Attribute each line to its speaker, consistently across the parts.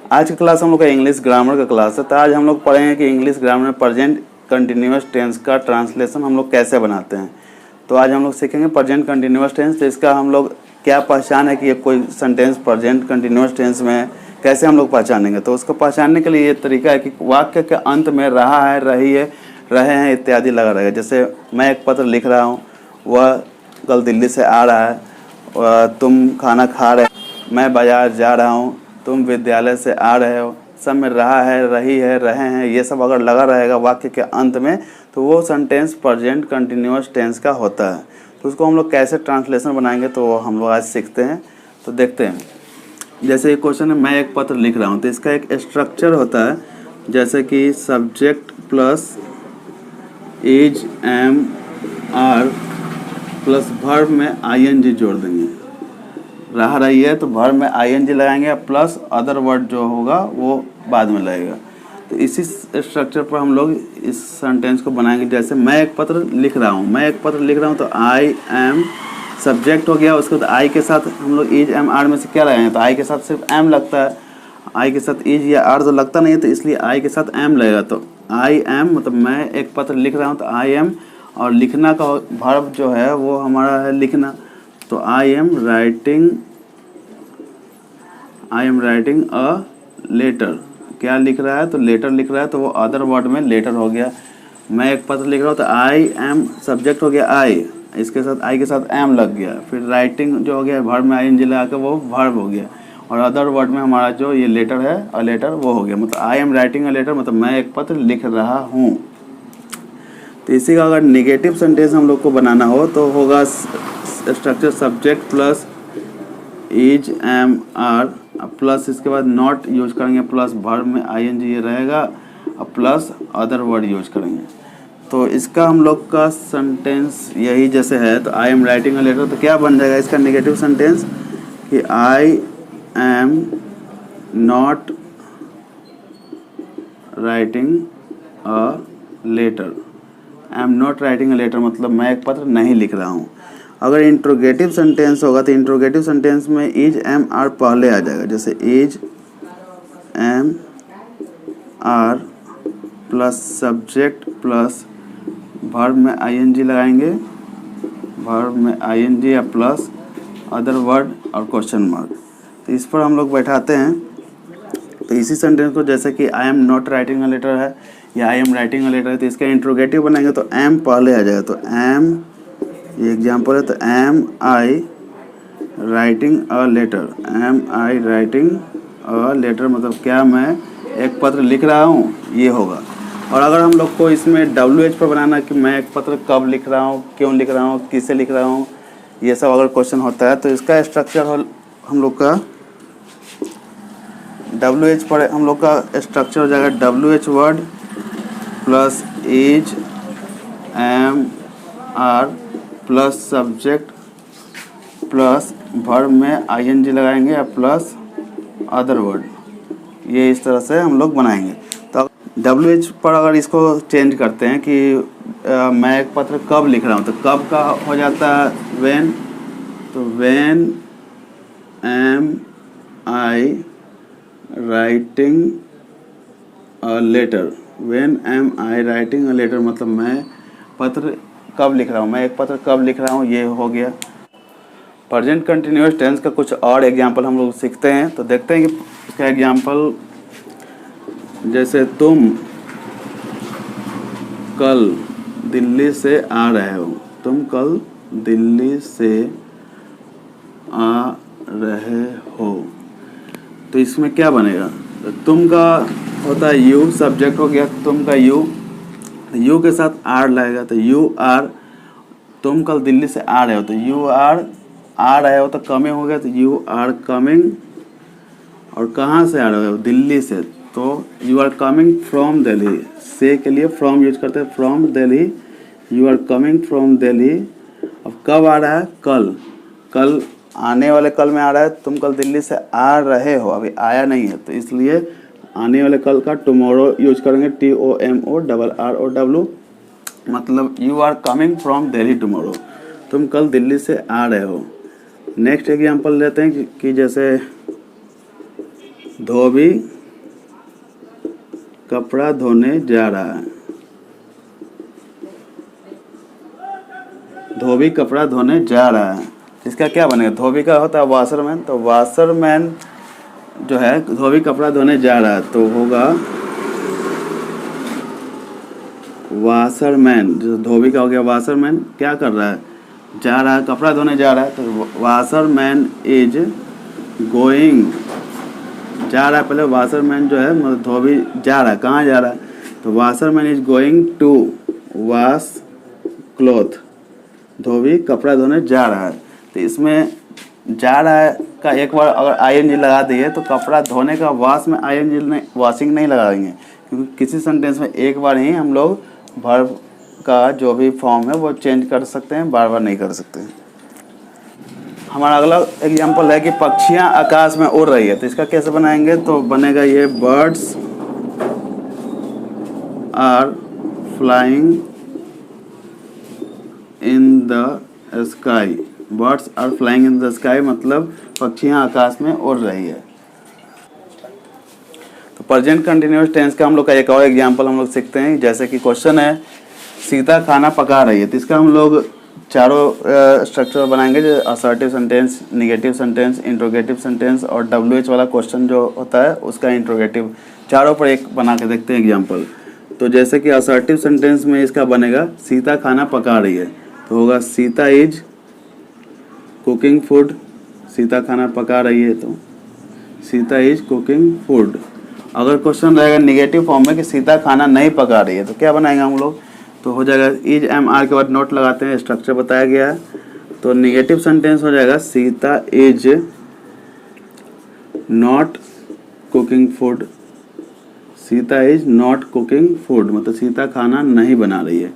Speaker 1: आज की क्लास हम लोग का इंग्लिश ग्रामर का क्लास है। तो आज हम लोग पढ़ेंगे कि इंग्लिश ग्रामर में प्रेजेंट कंटिन्यूअस टेंस का ट्रांसलेशन हम लोग कैसे बनाते हैं। तो आज हम लोग सीखेंगे प्रेजेंट कंटिन्यूअस टेंस। तो इसका हम लोग क्या पहचान है कि ये कोई सेंटेंस प्रेजेंट कंटिन्यूअस टेंस में है, कैसे हम लोग पहचानेंगे। तो उसको पहचानने के लिए ये तरीका है कि वाक्य के अंत में रहा है, रही है, रहे हैं इत्यादि लगा रहेगा। जैसे मैं एक पत्र लिख रहा हूँ, वह कल दिल्ली से आ रहा है, तुम खाना खा रहे, मैं बाजार जा रहा हूँ, तुम विद्यालय से आ रहे हो, सब में रहा है, रही है, रहे हैं, ये सब अगर लगा रहेगा वाक्य के अंत में तो वो सेंटेंस प्रेजेंट कंटिन्यूअस टेंस का होता है। तो उसको हम लोग कैसे ट्रांसलेशन बनाएंगे तो वो हम लोग आज सीखते हैं। तो देखते हैं। जैसे एक क्वेश्चन है, मैं एक पत्र लिख रहा हूँ, तो इसका एक स्ट्रक्चर होता है जैसे कि subject plus is am are plus verb में आईएनजी जोड़ देंगे। रहा रही है तो वर्ब में आईएनजी लगाएंगे, प्लस अदर वर्ड जो होगा वो बाद में लगेगा। तो इसी स्ट्रक्चर पर हम लोग इस सेंटेंस को बनाएंगे। जैसे मैं एक पत्र लिख रहा हूँ, मैं एक पत्र लिख रहा हूँ, तो आई एम सब्जेक्ट हो गया। उसके बाद आई के साथ हम लोग इज एम आर में से क्या लगाएंगे, तो आई के साथ सिर्फ एम लगता है, आई के साथ इज या आर तो लगता नहीं है, तो इसलिए आई के साथ एम लगेगा। तो आई एम मतलब मैं एक पत्र लिख रहा हूँ, तो आई एम, और लिखना का वर्ब जो है वो हमारा है लिखना। तो I am writing a letter. क्या लिख रहा है, तो लेटर लिख रहा है, तो वो अदर वर्ड में लेटर हो गया। मैं एक पत्र लिख रहा हूँ, तो आई एम सब्जेक्ट हो गया आई, इसके साथ आई के साथ एम लग गया। फिर राइटिंग जो हो गया वर्ब में आईएनजी लगा के वो वर्ब हो गया, और अदर वर्ड में हमारा जो ये लेटर है अ लेटर वो हो गया। मतलब I am writing a letter मतलब मैं एक पत्र लिख रहा हूँ। तो इसी का अगर निगेटिव सेंटेंस हम लोग को बनाना हो तो होगा structure subject plus is am are plus इसके बाद नॉट यूज करेंगे, प्लस वर्ब में आईएनजी ये रहेगा, और प्लस अदर वर्ड यूज करेंगे। तो इसका हम लोग का सेंटेंस यही जैसे है। तो I am writing a letter, तो क्या बन जाएगा इसका निगेटिव सेंटेंस कि I am not writing a letter. I am not writing a letter मतलब मैं एक पत्र नहीं लिख रहा हूँ। अगर इंट्रोगेटिव सेंटेंस होगा तो इंट्रोगेटिव सेंटेंस में इज एम आर पहले आ जाएगा। जैसे is am are plus subject plus verb में आईएनजी लगाएंगे, वर्ब में आईएनजी या प्लस अदर वर्ड और क्वेश्चन मार्क। तो इस पर हम लोग बैठाते हैं। तो इसी सेंटेंस को जैसे कि I am not writing a letter है या I am writing a letter है, तो इसका इंट्रोगेटिव बनाएंगे तो एम पहले आ जाएगा। तो एम, ये एग्जाम्पल है, तो am I writing a letter, am I writing a letter मतलब क्या मैं एक पत्र लिख रहा हूँ, ये होगा। और अगर हम लोग को इसमें WH पर बनाना कि मैं एक पत्र कब लिख रहा हूँ, क्यों लिख रहा हूँ, किससे लिख रहा हूँ, ये सब अगर क्वेश्चन होता है तो इसका स्ट्रक्चर हम लोग का WH पर हम लोग का स्ट्रक्चर हो जाएगा WH word plus is am are plus subject plus verb में आईएनजी लगाएंगे या प्लस अदर वर्ड। ये इस तरह से हम लोग बनाएंगे। तो WH पर अगर इसको चेंज करते हैं कि मैं एक पत्र कब लिख रहा हूँ, तो कब का हो जाता है व्हेन। तो when am I writing a letter, when am I writing a letter मतलब मैं पत्र कब लिख रहा हूँ, मैं एक पत्र कब लिख रहा हूँ, ये हो गया। प्रेजेंट कंटिन्यूअस टेंस का कुछ और एग्जांपल हम लोग सीखते हैं। तो देखते हैं कि इसका एग्जांपल, जैसे तुम कल दिल्ली से आ रहे हो, तुम कल दिल्ली से आ रहे हो, तो इसमें क्या बनेगा, तो तुम का होता है यू, सब्जेक्ट हो गया तुम का यू, यू के साथ आर लगेगा। तो यू आर, तुम कल दिल्ली से आ रहे हो, तो यू आर आ रहे हो तो कमिंग हो गया, तो यू आर कमिंग। और कहाँ से आ रहे हो, दिल्ली से, तो you are coming from Delhi. से के लिए फ्रॉम यूज करते हैं, from Delhi, you are coming from Delhi. अब कब आ रहा है, कल, कल आने वाले कल में आ रहा है, तुम कल दिल्ली से आ रहे हो, अभी आया नहीं है, तो इसलिए आने वाले कल का टुमारो यूज करेंगे, TOMORROW मतलब you are coming from Delhi tomorrow, तुम कल दिल्ली से आ रहे हो। नेक्स्ट एग्जांपल लेते हैं कि जैसे धोबी कपड़ा धोने जा रहा है। धोबी कपड़ा धोने जा रहा है, इसका क्या बनेगा? धोबी का होता है वाशरमैन, तो वाशरमैन जो है धोबी कपड़ा धोने जा रहा है तो होगा वाशरमैन। जो धोबी का हो गया वाशरमैन, क्या कर रहा है? जा रहा है, कपड़ा धोने जा रहा है, तो वाशरमैन इज गोइंग, जा रहा है। पहले वाशरमैन जो है मतलब धोबी जा रहा है, कहाँ जा रहा है? तो washerman is going to wash cloth, धोबी कपड़ा धोने जा रहा है। तो इसमें जा रहा है का एक बार अगर आईएनजी लगा दिए तो कपड़ा धोने का वॉश में आईएनजी नहीं, वॉशिंग नहीं लगाएंगे, क्योंकि किसी सेंटेंस में एक बार ही हम लोग वर्ब का जो भी फॉर्म है वो चेंज कर सकते हैं, बार बार नहीं कर सकते हैं। हमारा अगला एग्जांपल है कि पक्षियां आकाश में उड़ रही है, तो इसका कैसे बनाएंगे? तो बनेगा ये birds are flying in the sky. Birds are flying in the sky मतलब पक्षियां आकाश में उड़ रही है। तो प्रेजेंट कंटिन्यूअस टेंस का हम लोग का एक और एग्जांपल हम लोग सीखते हैं। जैसे कि क्वेश्चन है सीता खाना पका रही है, तो इसका हम लोग चारों स्ट्रक्चर बनाएंगे, जो assertive sentence, negative sentence, interrogative sentence और WH वाला क्वेश्चन जो होता है उसका इंट्रोगेटिव, चारों पर एक बना के देखते हैं एग्जांपल। तो जैसे कि असर्टिव सेंटेंस में इसका बनेगा सीता खाना पका रही है, तो होगा Sita is cooking food. Sita खाना पका रही है तो सीता इज कुकिंग फूड। अगर क्वेश्चन रहेगा निगेटिव फॉर्म में कि सीता खाना नहीं पका रही है, तो क्या बनाएंगे हम लोग? तो हो जाएगा इज MR के बाद नोट लगाते हैं, स्ट्रक्चर बताया गया है। तो निगेटिव सेंटेंस हो जाएगा Sita is not cooking food. Sita is not cooking food मतलब सीता खाना नहीं बना रही है।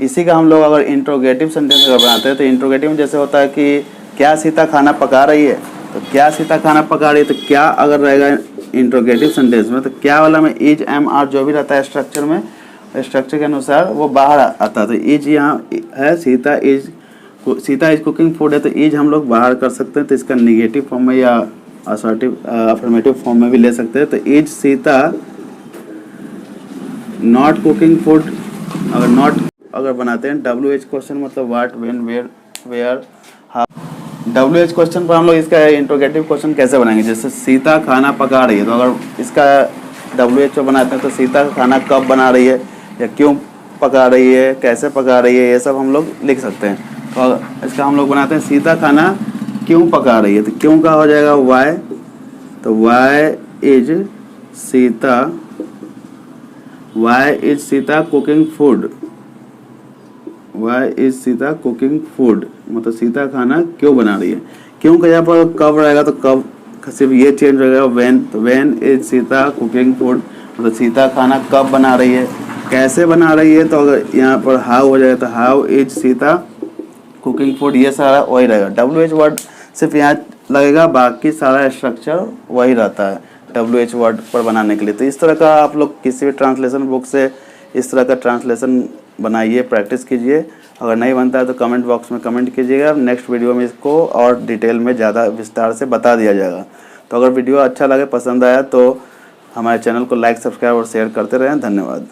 Speaker 1: इसी का हम लोग अगर इंट्रोगेटिव सेंटेंस अगर बनाते हैं तो इंट्रोगेटिव में जैसे होता है कि क्या सीता खाना पका रही है, तो क्या सीता खाना पका रही है, तो क्या अगर रहेगा इंट्रोगेटिव सेंटेंस में तो क्या वाला में इज MR जो भी रहता है स्ट्रक्चर में, स्ट्रक्चर के अनुसार वो बाहर आता है। तो इज यहाँ है सीता इज कुकिंग फूड है, तो इज हम लोग बाहर कर सकते हैं, तो इसका निगेटिव फॉर्म में या असर्टिव अफर्मेटिव फॉर्म में भी ले सकते हैं। तो is Sita not cooking food. अगर नॉट अगर बनाते हैं WH क्वेश्चन मतलब what, when, where, where, how. WH question पर हम लोग इसका इंट्रोगेटिव क्वेश्चन कैसे बनाएंगे? जैसे सीता खाना पका रही है, तो अगर इसका WH पर बनाते हैं तो सीता खाना कब बना रही है या क्यों पका रही है, कैसे पका रही है, ये सब हम लोग लिख सकते हैं। तो इसका हम लोग बनाते हैं सीता खाना क्यों पका रही है, तो क्यों का हो जाएगा वाई। तो why is Sita cooking food. Why is Sita cooking food मतलब सीता खाना क्यों बना रही है। क्यों का यहाँ पर कब रहेगा तो कब सिर्फ ये चेंज रहेगा व्हेन, तो when is Sita cooking food मतलब सीता खाना कब बना रही है। कैसे बना रही है तो अगर यहाँ पर हाउ हो जाएगा तो how is Sita cooking food, ये सारा वही रहेगा। WH वर्ड सिर्फ यहाँ लगेगा, बाकी सारा स्ट्रक्चर वही रहता है WH वर्ड पर बनाने के लिए। तो इस तरह का आप लोग किसी भी ट्रांसलेशन बुक से इस तरह का ट्रांसलेशन बनाइए, प्रैक्टिस कीजिए। अगर नहीं बनता है तो कमेंट बॉक्स में कमेंट कीजिएगा, नेक्स्ट वीडियो में इसको और डिटेल में ज़्यादा विस्तार से बता दिया जाएगा। तो अगर वीडियो अच्छा लगे, पसंद आया तो हमारे चैनल को लाइक, सब्सक्राइब और शेयर करते रहें। धन्यवाद।